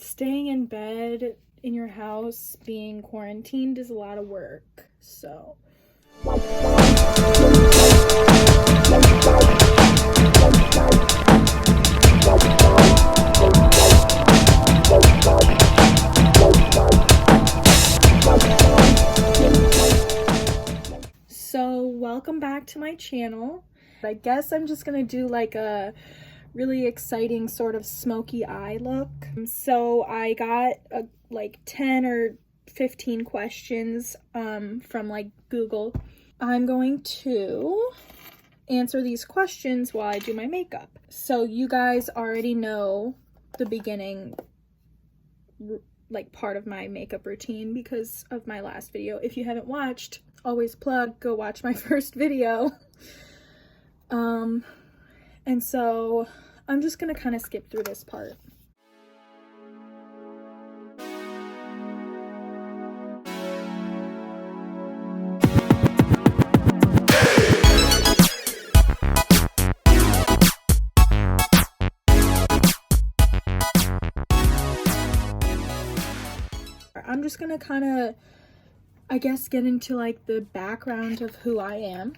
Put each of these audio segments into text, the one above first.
staying in bed in your house being quarantined is a lot of work. So welcome back to my channel. I guess I'm just gonna do like a really exciting sort of smoky eye look. So I got like 10 or 15 questions from like Google. I'm going to answer these questions while I do my makeup. So you guys already know the beginning like part of my makeup routine because of my last video. If you haven't watched, always plug, go watch my first video. And so I'm just gonna kind of skip through this part. I'm just gonna kind of, I guess, get into like the background of who I am.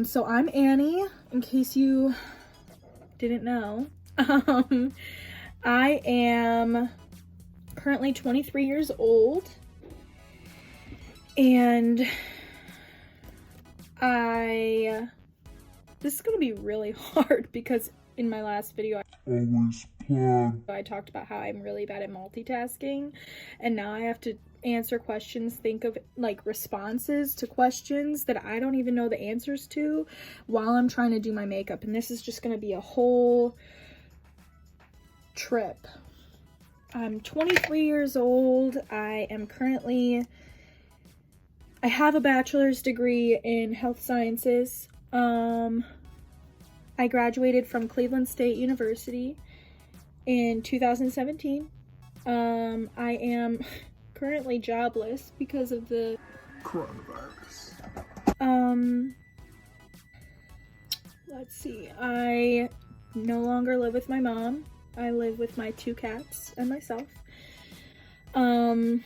So I'm Annie, in case you didn't know. I am currently 23 years old, and this is gonna be really hard because in my last video I talked about how I'm really bad at multitasking, and now I have to answer questions, think of like responses to questions that I don't even know the answers to while I'm trying to do my makeup, and this is just going to be a whole trip. I'm 23 years old. I have a bachelor's degree in health sciences. I graduated from Cleveland State University in 2017. I am currently jobless because of the coronavirus. Let's see. I no longer live with my mom. I live with my 2 cats and myself. My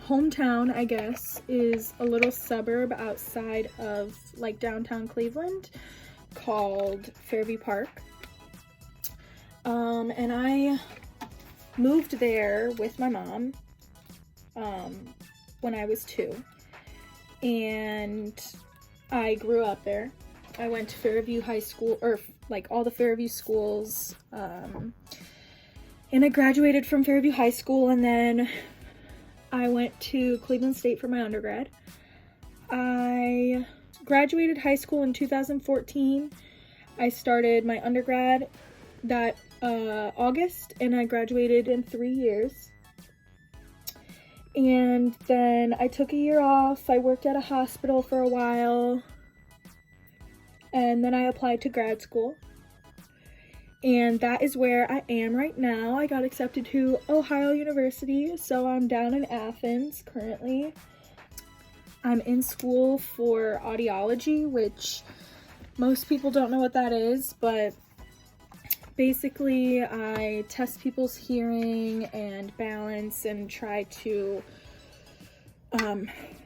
hometown, I guess, is a little suburb outside of like downtown Cleveland called Fairview Park. And I moved there with my mom when I was 2, and I grew up there. I went to Fairview High School, or like all the Fairview schools, and I graduated from Fairview High School, and then I went to Cleveland State for my undergrad. I graduated high school in 2014. I started my undergrad that August, and I graduated in 3 years. And then I took a year off. I worked at a hospital for a while, and then I applied to grad school, and that is where I am right now. I got accepted to Ohio University, so I'm down in Athens currently. I'm in school for audiology, which most people don't know what that is, but basically I test people's hearing and balance and try to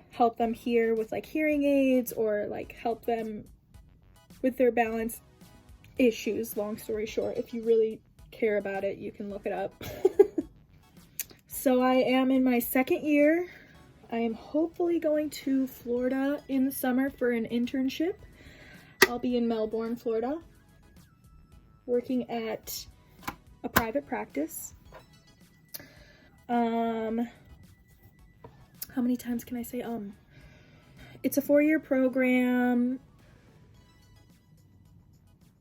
help them hear with like hearing aids, or like help them with their balance issues. Long story short, if you really care about it, you can look it up. So I am in my 2nd year. I am hopefully going to Florida in the summer for an internship. I'll be in Melbourne, Florida, working at a private practice. How many times can I say It's a 4-year program,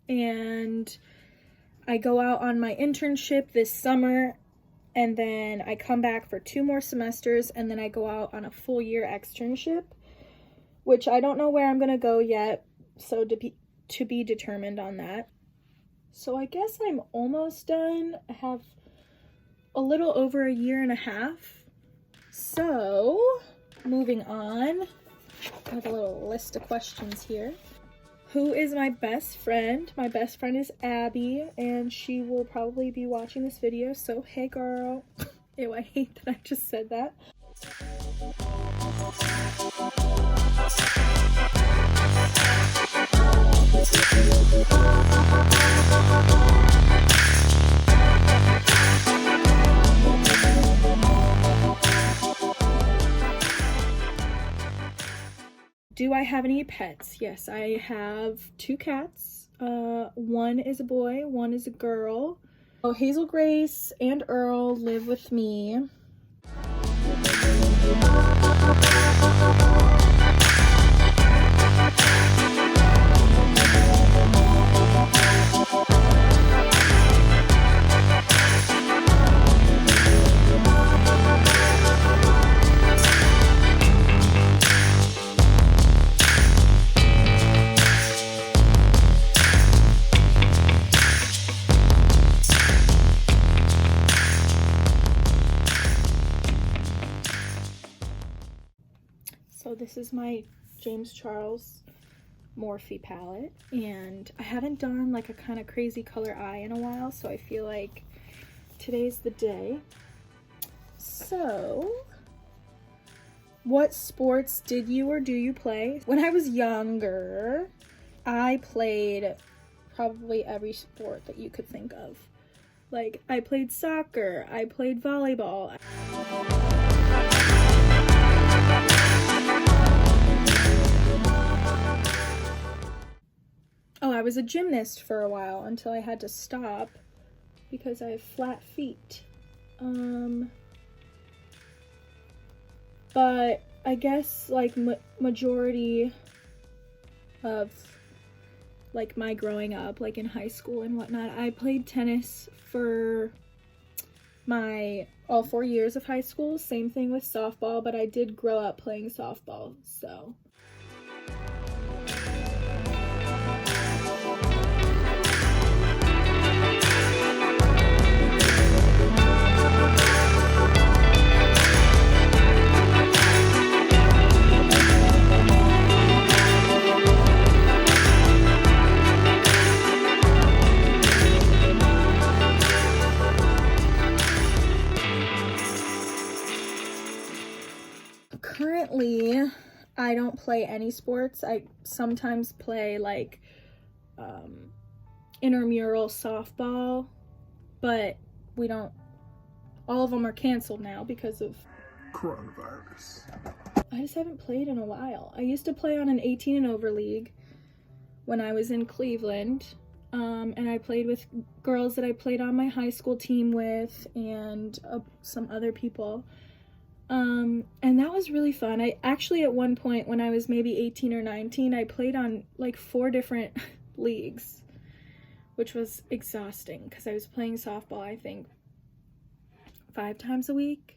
and I go out on my internship this summer, and then I come back for 2 more semesters, and then I go out on a full year externship, which I don't know where I'm gonna go yet, so to be determined on that. So I guess I'm almost done. I have a little over a year and a half. So moving on, I have a little list of questions here. Who is my best friend? My best friend is Abby, and she will probably be watching this video, so hey girl. Ew, I hate that I just said that. Do I have any pets? Yes, I have 2 cats. One is a boy, one is a girl. Oh, Hazel Grace and Earl live with me. So this is my James Charles Morphe palette, and I haven't done like a kind of crazy color eye in a while, so I feel like today's the day. So, what sports did you or do you play? When I was younger, I played probably every sport that you could think of. Like, I played soccer, I played volleyball. Oh, I was a gymnast for a while until I had to stop because I have flat feet. But I guess like majority of like my growing up, like in high school and whatnot, I played tennis for my all 4 years of high school. Same thing with softball, but I did grow up playing softball, so. Currently, I don't play any sports. I sometimes play like intramural softball, but we don't, all of them are canceled now because of coronavirus. I just haven't played in a while. I used to play on an 18 and over league when I was in Cleveland, and I played with girls that I played on my high school team with and some other people. And that was really fun. I actually, at one point when I was maybe 18 or 19, I played on like 4 different leagues, which was exhausting because I was playing softball, I think, 5 times a week.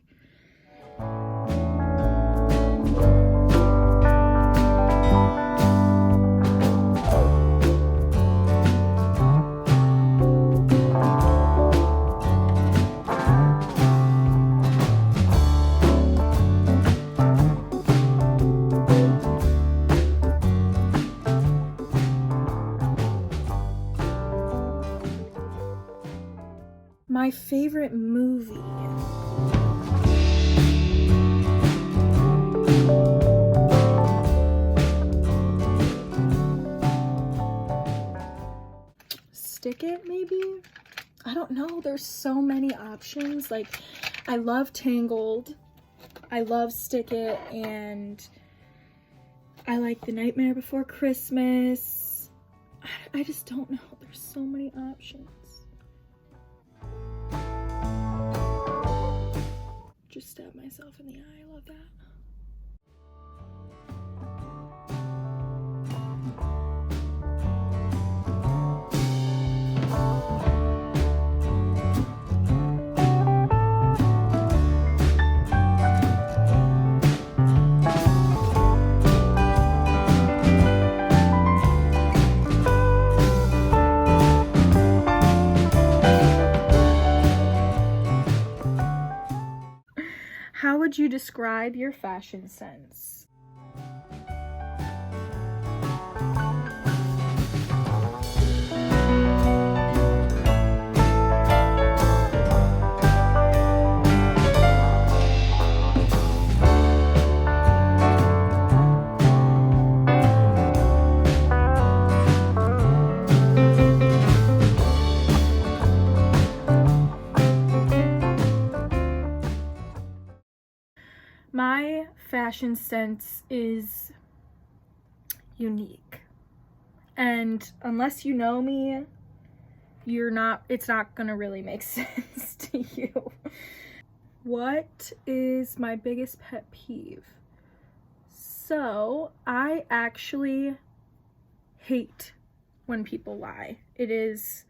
My favorite movie. Stick It, maybe? I don't know. There's so many options. Like, I love Tangled. I love Stick It, and I like The Nightmare Before Christmas. I just don't know. There's so many options. Just stabbed myself in the eye. I love that. How would you describe your fashion sense? My fashion sense is unique. And unless you know me, it's not gonna really make sense to you. What is my biggest pet peeve? So, I actually hate when people lie. It is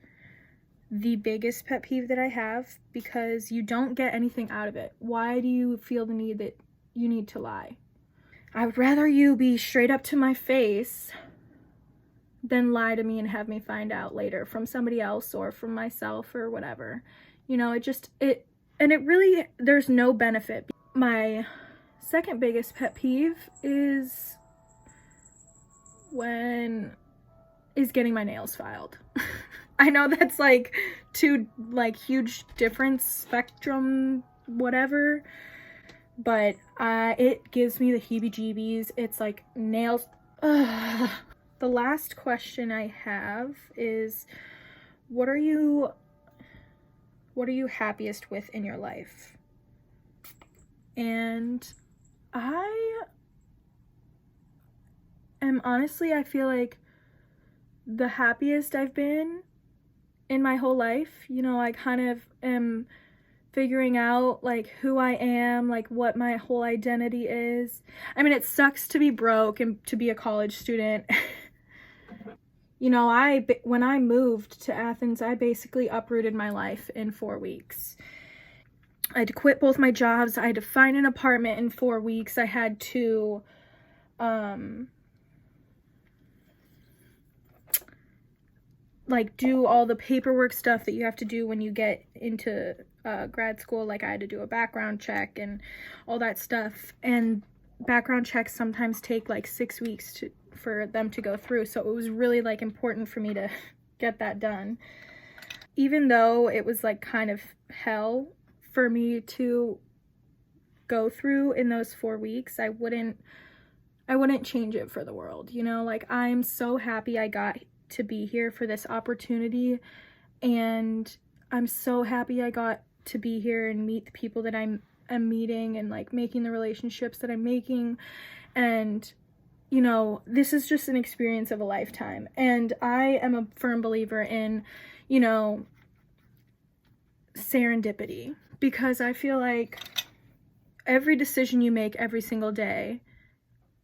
the biggest pet peeve that I have because you don't get anything out of it. Why do you feel the need that you need to lie? I would rather you be straight up to my face than lie to me and have me find out later from somebody else or from myself or whatever. You know, there's no benefit. My second biggest pet peeve is getting my nails filed. I know that's like two like huge difference spectrum whatever, but it gives me the heebie-jeebies. It's like nails. Ugh. The last question I have is, what are you happiest with in your life? And I feel like the happiest I've been in my whole life. You know, I kind of am figuring out like who I am, like what my whole identity is. I mean, it sucks to be broke and to be a college student. You know, when I moved to Athens, I basically uprooted my life in 4 weeks. I had to quit both my jobs. I had to find an apartment in 4 weeks. I had to, like do all the paperwork stuff that you have to do when you get into grad school. Like I had to do a background check and all that stuff. And background checks sometimes take like 6 weeks for them to go through. So it was really like important for me to get that done. Even though it was like kind of hell for me to go through in those 4 weeks, I wouldn't change it for the world. You know, like I'm so happy I got to be here for this opportunity, and I'm so happy I got to be here and meet the people that I'm meeting and like making the relationships that I'm making. And you know, this is just an experience of a lifetime. And I am a firm believer in, you know, serendipity, because I feel like every decision you make every single day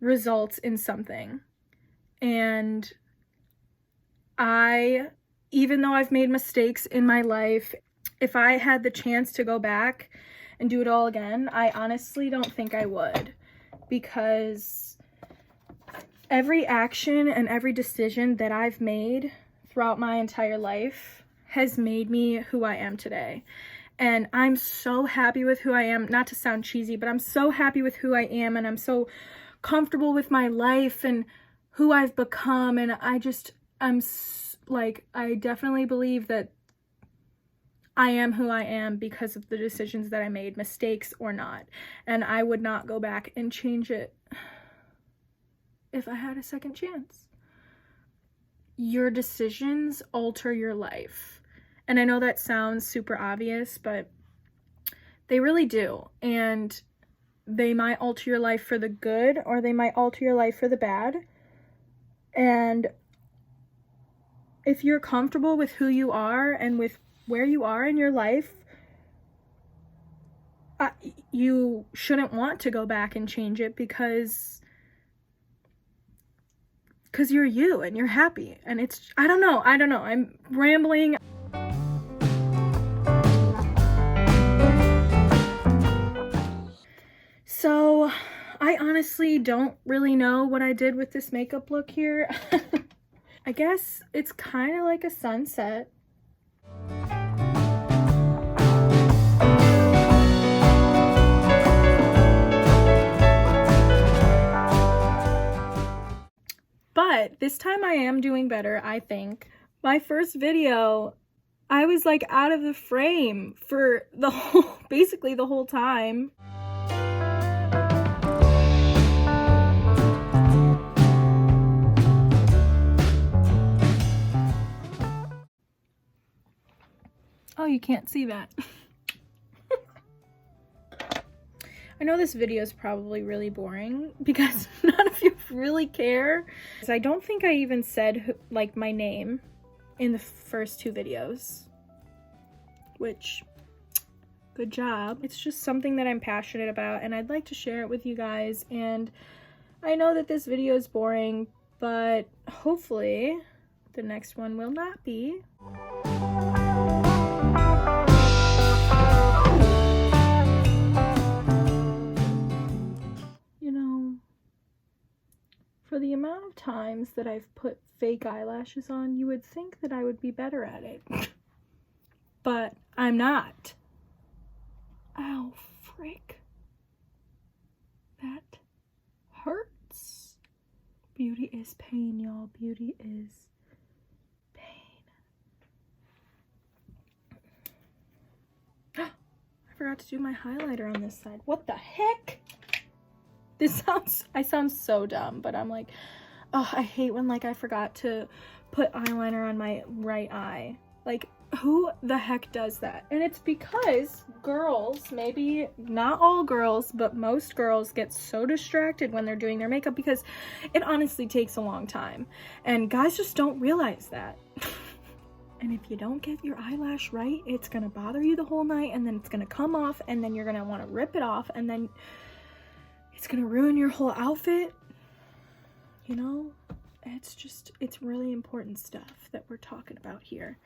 results in something. And even though I've made mistakes in my life, if I had the chance to go back and do it all again, I honestly don't think I would, because every action and every decision that I've made throughout my entire life has made me who I am today. And I'm so happy with who I am. Not to sound cheesy, but I'm so happy with who I am, and I'm so comfortable with my life and who I've become. And I definitely believe that I am who I am because of the decisions that I made, mistakes or not. And I would not go back and change it if I had a second chance. Your decisions alter your life. And I know that sounds super obvious, but they really do. And they might alter your life for the good, or they might alter your life for the bad. And if you're comfortable with who you are and with where you are in your life, you shouldn't want to go back and change it, because you're you and you're happy. And it's, I don't know, I'm rambling. So I honestly don't really know what I did with this makeup look here. I guess it's kind of like a sunset. But this time I am doing better, I think. My first video, I was like out of the frame for basically the whole time. Oh, you can't see that. I know this video is probably really boring because none of you really care. I don't think I even said like my name in the first 2 videos, which, good job. It's just something that I'm passionate about and I'd like to share it with you guys. And I know that this video is boring, but hopefully the next one will not be. You know, for the amount of times that I've put fake eyelashes on, you would think that I would be better at it. But I'm not. Ow, frick. That hurts. Beauty is pain, y'all. Beauty is pain. I forgot to do my highlighter on this side. What the heck? I sound so dumb, but I'm like, oh, I hate when like I forgot to put eyeliner on my right eye. Like, who the heck does that? And it's because girls, maybe not all girls, but most girls get so distracted when they're doing their makeup because it honestly takes a long time. And guys just don't realize that. And if you don't get your eyelash right, it's gonna bother you the whole night, and then it's gonna come off, and then you're gonna want to rip it off, and then it's gonna ruin your whole outfit. You know, it's really important stuff that we're talking about here.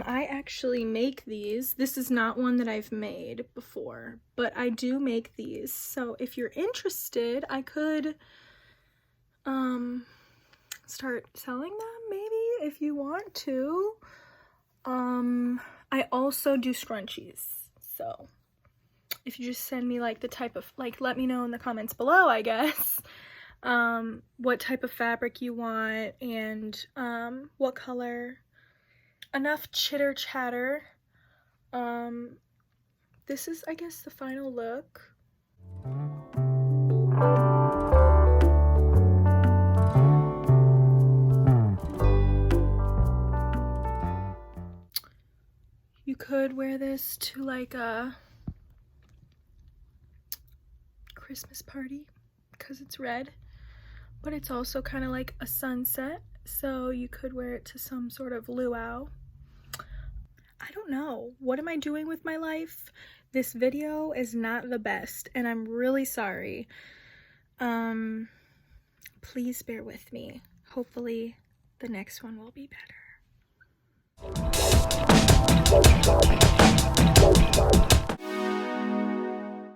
I actually make these. This is not one that I've made before, but I do make these. So if you're interested, I could start selling them maybe if you want to. I also do scrunchies. So if you just send me like the type of, like, let me know in the comments below, I guess, what type of fabric you want and what color. Enough chitter chatter. This is, I guess, the final look. You could wear this to like a Christmas party because it's red, but it's also kind of like a sunset, so you could wear it to some sort of luau. I don't know. What am I doing with my life? This video is not the best, and I'm really sorry. Please bear with me. Hopefully, the next one will be better.